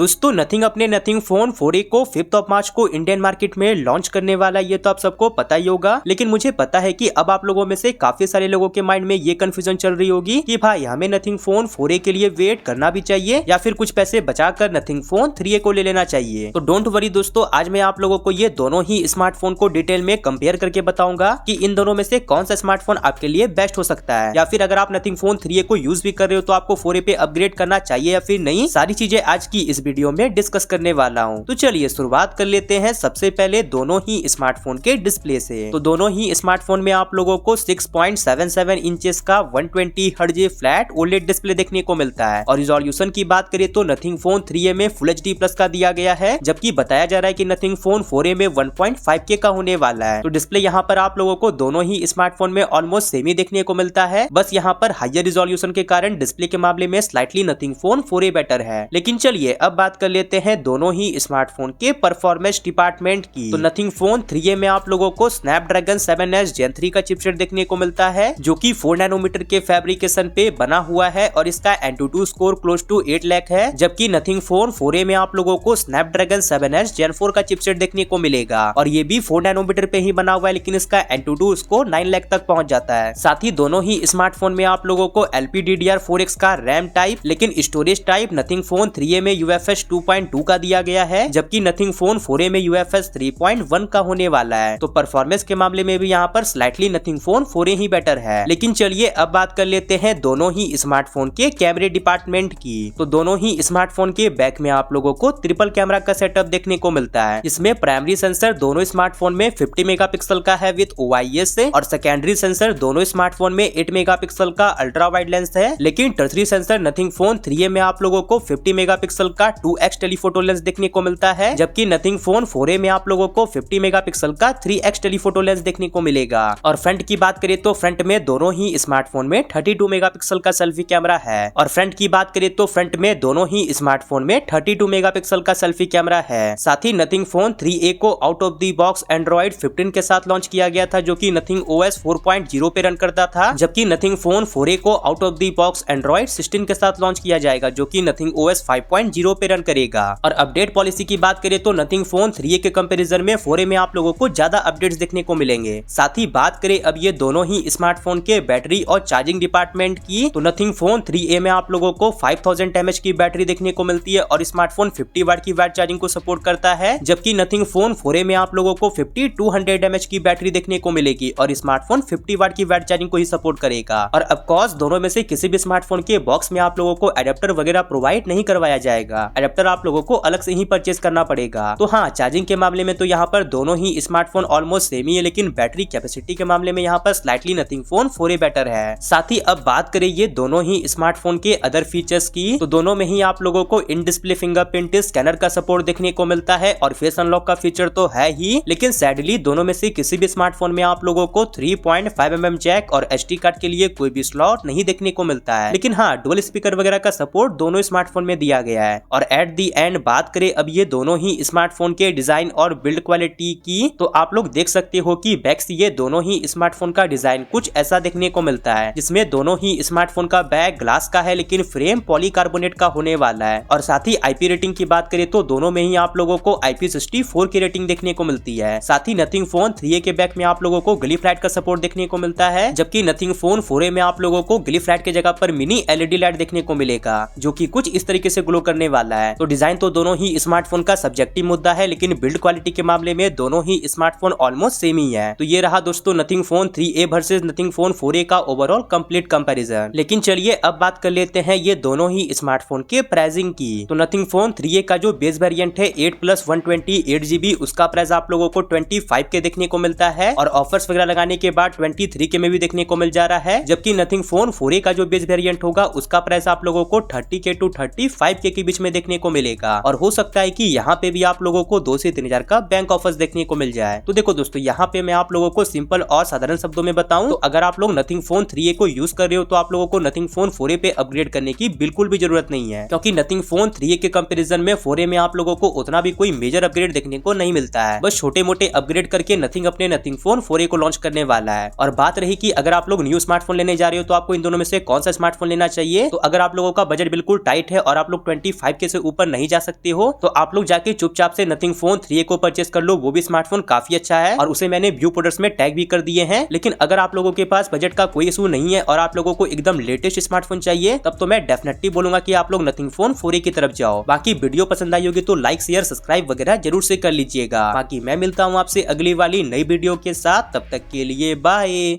दोस्तों नथिंग अपने nothing phone 4a को 5 मार्च को इंडियन मार्केट में लॉन्च करने वाला, ये तो आप सबको पता ही होगा। लेकिन मुझे पता है कि अब आप लोगों में से काफी सारे लोगों के माइंड में ये कंफ्यूजन चल रही होगी कि भाई हमें नथिंग फोन 4a के लिए वेट करना भी चाहिए या फिर कुछ पैसे बचाकर नथिंग फोन 3a को ले लेना चाहिए। तो डोंट वरी दोस्तों, आज मैं आप लोगों को ये दोनों ही स्मार्टफोन को डिटेल में कंपेयर करके बताऊंगा कि इन दोनों में से कौन सा स्मार्टफोन आपके लिए बेस्ट हो सकता है, या फिर अगर आप नथिंग फोन 3a को यूज भी कर रहे हो तो आपको 4a पे अपग्रेड करना चाहिए या फिर नहीं। सारी चीजें आज की इस वीडियो में डिस्कस करने वाला हूँ। तो चलिए शुरुआत कर लेते हैं सबसे पहले दोनों ही स्मार्टफोन के डिस्प्ले से। तो दोनों ही स्मार्टफोन में आप लोगों को 6.77 इंचेस का 120 हर्ट्ज फ्लैट ओलेड डिस्प्ले देखने को मिलता है। और रिजोल्यूशन की बात करें तो नथिंग फोन 3a में फुल HD प्लस का दिया गया है, जबकि बताया जा रहा है कि नथिंग फोन 4a में 1.5K का होने वाला है। तो डिस्प्ले यहाँ पर आप लोगों को दोनों ही स्मार्टफोन में ऑलमोस्ट सेम ही देखने को मिलता है, बस यहाँ पर हायर रिजोल्यूशन के कारण डिस्प्ले के मामले में slightly nothing phone 4a better है। लेकिन चलिए अब बात कर लेते हैं दोनों ही स्मार्टफोन के परफॉर्मेंस डिपार्टमेंट की। तो नथिंग फोन 3a में आप लोगों को स्नैपड्रैगन 7s Gen 3 का चिपसेट देखने को मिलता है, जो कि 4 नैनोमीटर के फैब्रिकेशन पे बना हुआ है और इसका Antutu score close to 8 lakh है। जबकि नथिंग फोन 4a में आप लोगों को स्नैपड्रैगन 7s Gen 4 का चिपसेट देखने को मिलेगा और ये भी 4 नैनोमीटर पे ही बना हुआ है, लेकिन इसका Antutu स्कोर 9 लाख तक पहुंच जाता है। साथ ही दोनों ही स्मार्टफोन में आप लोगों को LPDDR4X का रैम टाइप, लेकिन storage type nothing phone 3a में UFS 2.2 का दिया गया है, जबकि नथिंग फोन 4a में UFS 3.1 का होने वाला है। तो परफॉर्मेंस के मामले में भी यहाँ पर स्लाइटली नथिंग फोन 4a ही बेटर है। लेकिन चलिए अब बात कर लेते हैं दोनों ही स्मार्टफोन के कैमरे डिपार्टमेंट की। तो दोनों ही स्मार्टफोन के बैक में आप लोगों को ट्रिपल कैमरा का सेटअप देखने को मिलता है। इसमें प्राइमरी सेंसर दोनों स्मार्टफोन में 50 मेगापिक्सल का है विद OIS से, और सेकेंडरी सेंसर दोनों स्मार्टफोन में 8 मेगापिक्सल का अल्ट्रा वाइड लेंस है। लेकिन tertiary sensor nothing phone 3a में आप लोगों को 50 मेगापिक्सल का 2x टेलीफोटो लेंस देखने को मिलता है, जबकि नथिंग फोन 4a में आप लोगों को 50 मेगापिक्सल का 3x टेलीफोटो लेंस देखने को मिलेगा। और फ्रंट की बात करें तो फ्रंट में दोनों ही स्मार्टफोन में 32 मेगापिक्सल का सेल्फी कैमरा है। और फ्रंट की बात करें तो फ्रंट में दोनों ही स्मार्टफोन में 32 मेगापिक्सल का सेल्फी कैमरा है। साथ ही नथिंग फोन 3a को out of the box Android 15 के साथ लॉन्च किया गया था, जो कि नथिंग OS 4.0 पे रन करता था, जबकि नथिंग फोन 4a को out of the box Android 16 के साथ लॉन्च किया जाएगा, जो कि नथिंग OS 5.0 पे रन करेगा। और अपडेट पॉलिसी की बात करें तो नथिंग फोन 3a के कंपैरिजन में 4a में आप लोगों को ज्यादा अपडेट्स देखने को मिलेंगे। साथ ही बात करें अब ये दोनों ही स्मार्टफोन के बैटरी और चार्जिंग डिपार्टमेंट की, तो नथिंग फोन 3a में आप लोगों को 5000 mAh की बैटरी देखने को मिलती है और स्मार्टफोन 50 वाट की वाट चार्जिंग को सपोर्ट करता है, जबकि नथिंग फोन 4a में आप लोगों को 5200 mAh की बैटरी देखने को मिलेगी और स्मार्टफोन 50 वाट की वाट चार्जिंग को ही सपोर्ट करेगा। और ऑफ कोर्स दोनों में से किसी भी स्मार्टफोन के बॉक्स में आप लोगों को एडेप्टर वगैरह प्रोवाइड नहीं करवाया जाएगा, एडेप्टर आप लोगों को अलग से ही परचेज करना पड़ेगा। तो हाँ, चार्जिंग के मामले में तो यहाँ पर दोनों ही स्मार्टफोन ऑलमोस्ट सेम ही है, लेकिन बैटरी कैपेसिटी के मामले में यहाँ पर slightly nothing phone 4a better है। साथ ही अब बात करें ये दोनों ही स्मार्टफोन के अदर फीचर्स की, तो दोनों में ही आप लोगों को इन डिस्प्ले फिंगरप्रिंट स्कैनर का सपोर्ट देखने को मिलता है और फेस अनलॉक का फीचर तो है ही, लेकिन सैडली दोनों में से किसी भी स्मार्टफोन में आप लोगों को 3.5mm जैक और SD कार्ड के लिए कोई भी स्लॉट नहीं देखने को मिलता है। लेकिन हाँ, डुअल स्पीकर वगैरह का सपोर्ट दोनों स्मार्टफोन में दिया गया है। और एट दी एंड बात करें अब ये दोनों ही स्मार्टफोन के डिजाइन और बिल्ड क्वालिटी की, तो आप लोग देख सकते हो कि बैक से ये दोनों ही स्मार्टफोन का डिजाइन कुछ ऐसा देखने को मिलता है, जिसमें दोनों ही स्मार्टफोन का बैक ग्लास का है, लेकिन फ्रेम पॉलीकार्बोनेट का होने वाला है। और साथ ही IP रेटिंग की बात करें तो दोनों में ही आप लोगों को IP64 की रेटिंग देखने को मिलती है। साथ ही नथिंग फोन 3a के बैक में आप लोगों को ग्लिफ लाइट का सपोर्ट देखने को मिलता है, जबकि नथिंग फोन 4a में आप लोगों को ग्लिफ लाइट के जगह पर मिनी LED लाइट देखने को मिलेगा, जो कि कुछ इस तरीके से ग्लो करने वाला है। तो डिजाइन तो दोनों ही स्मार्टफोन का सब्जेक्टिव मुद्दा है, लेकिन बिल्ड क्वालिटी के मामले में दोनों ही स्मार्टफोन ऑलमोस्ट सेम ही है। तो ये रहा दोस्तों nothing phone 3a versus nothing phone 4a का ओवरऑल कंप्लीट कंपैरिजन। लेकिन चलिए अब बात कर लेते हैं ये दोनों ही स्मार्टफोन के प्राइसिंग की। तो नथिंग फोन 3a का जो बेस वेरिएंट है 8+128GB, उसका प्राइस आप लोगों को 25 के देखने को मिलता है और ऑफर्स वगैरह लगाने के बाद 23 के में भी देखने को मिल जा रहा है। जबकि नथिंग फोन 4a का जो बेस वेरिएंट होगा उसका प्राइस आप लोगों को 30K to 35K के बीच में देखने को मिलेगा। और हो सकता है कि यहाँ पे भी आप लोगों को 2 से 3000 का बैंक ऑफर्स देखने को मिल जाए। तो देखो दोस्तों, यहाँ पे मैं आप लोगों को सिंपल और साधारण शब्दों में बताऊं तो अगर आप लोग नथिंग फोन 3a को यूज कर रहे हो तो आप लोगों को नथिंग फोन 4a पे अपग्रेड करने की बिल्कुल भी जरूरत नहीं है, क्योंकि नथिंग फोन 3a के कंपैरिजन में 4a में आप लोगों को उतना भी कोई मेजर अपग्रेड देखने को नहीं मिलता है। बस छोटे मोटे अपग्रेड करके नथिंग अपने नथिंग फोन 4a को लॉन्च करने वाला है। और बात रही कि अगर आप लोग न्यू स्मार्टफोन लेने जा रहे हो तो आपको इन दोनों में से कौन सा स्मार्टफोन लेना चाहिए, तो अगर आप लोगों का बजट बिल्कुल टाइट है और आप लोग 25 के से ऊपर नहीं जा सकते हो तो आप लोग जाके चुपचाप से नथिंग फोन 3A को परचेस कर लो। वो भी स्मार्टफोन काफी अच्छा है और उसे मैंने व्यू प्रोडक्ट्स में टैग भी कर दिए हैं। लेकिन अगर आप लोगों के पास बजट का कोई इशू नहीं है और आप लोगों को एकदम लेटेस्ट स्मार्टफोन चाहिए तब तो मैं डेफिनेटली बोलूंगा कि आप लोग नथिंग फोन 4A की तरफ जाओ। बाकी वीडियो पसंद आई होगी तो लाइक शेयर सब्सक्राइब वगैरह जरूर से कर लीजिएगा। बाकी मैं मिलता हूँ आपसे अगली वाली नई वीडियो के साथ, तब तक के लिए बाय।